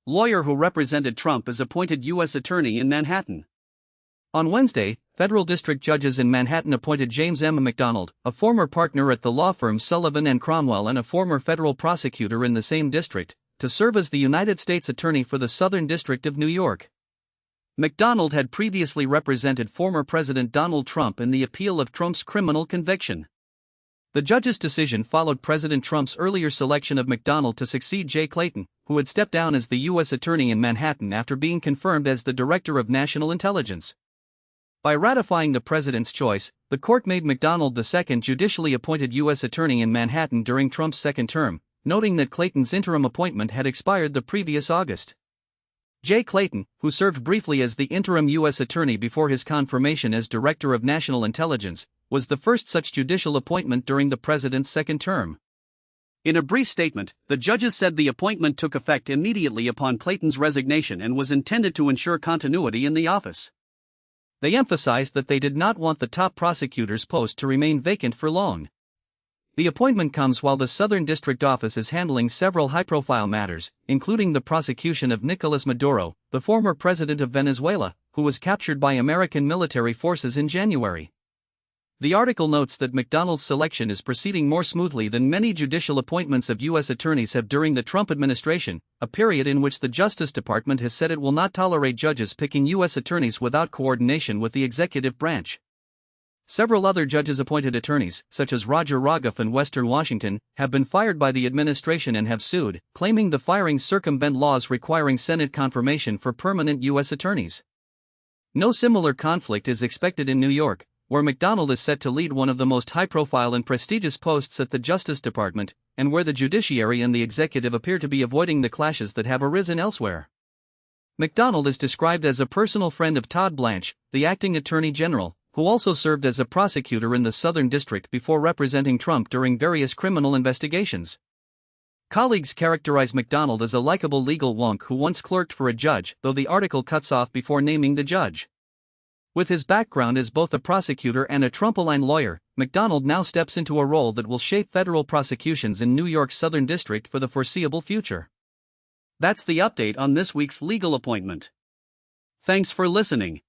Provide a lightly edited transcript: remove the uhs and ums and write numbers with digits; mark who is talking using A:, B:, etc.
A: lawyer who represented Trump, is appointed U.S. Attorney in Manhattan. On Wednesday, federal district judges in Manhattan appointed James M. McDonald, a former partner at the law firm Sullivan and Cromwell and a former federal prosecutor in the same district, to serve as the United States Attorney for the Southern District of New York. McDonald had previously represented former President Donald Trump in the appeal of Trump's criminal conviction. The judge's decision followed President Trump's earlier selection of McDonald to succeed Jay Clayton, who had stepped down as the U.S. Attorney in Manhattan after being confirmed as the Director of National Intelligence. By ratifying the president's choice, the court made McDonald the second judicially appointed U.S. Attorney in Manhattan during Trump's second term, noting that Clayton's interim appointment had expired the previous August. Jay Clayton, who served briefly as the interim U.S. Attorney before his confirmation as Director of National Intelligence, was the first such judicial appointment during the president's second term. In a brief statement, the judges said the appointment took effect immediately upon Clayton's resignation and was intended to ensure continuity in the office. They emphasized that they did not want the top prosecutor's post to remain vacant for long. The appointment comes while the Southern District Office is handling several high-profile matters, including the prosecution of Nicolas Maduro, the former president of Venezuela, who was captured by American military forces in January. The article notes that McDonald's selection is proceeding more smoothly than many judicial appointments of U.S. attorneys have during the Trump administration, a period in which the Justice Department has said it will not tolerate judges picking U.S. attorneys without coordination with the executive branch. Several other judges-appointed attorneys, such as Roger Rogoff in Western Washington, have been fired by the administration and have sued, claiming the firings circumvent laws requiring Senate confirmation for permanent U.S. attorneys. No similar conflict is expected in New York, where McDonald is set to lead one of the most high-profile and prestigious posts at the Justice Department, and where the judiciary and the executive appear to be avoiding the clashes that have arisen elsewhere. McDonald is described as a personal friend of Todd Blanche, the acting Attorney General, who also served as a prosecutor in the Southern District before representing Trump during various criminal investigations. Colleagues characterize McDonald as a likable legal wonk who once clerked for a judge, though the article cuts off before naming the judge. With his background as both a prosecutor and a Trump-aligned lawyer, McDonald now steps into a role that will shape federal prosecutions in New York's Southern District for the foreseeable future. That's the update on this week's legal appointment. Thanks for listening.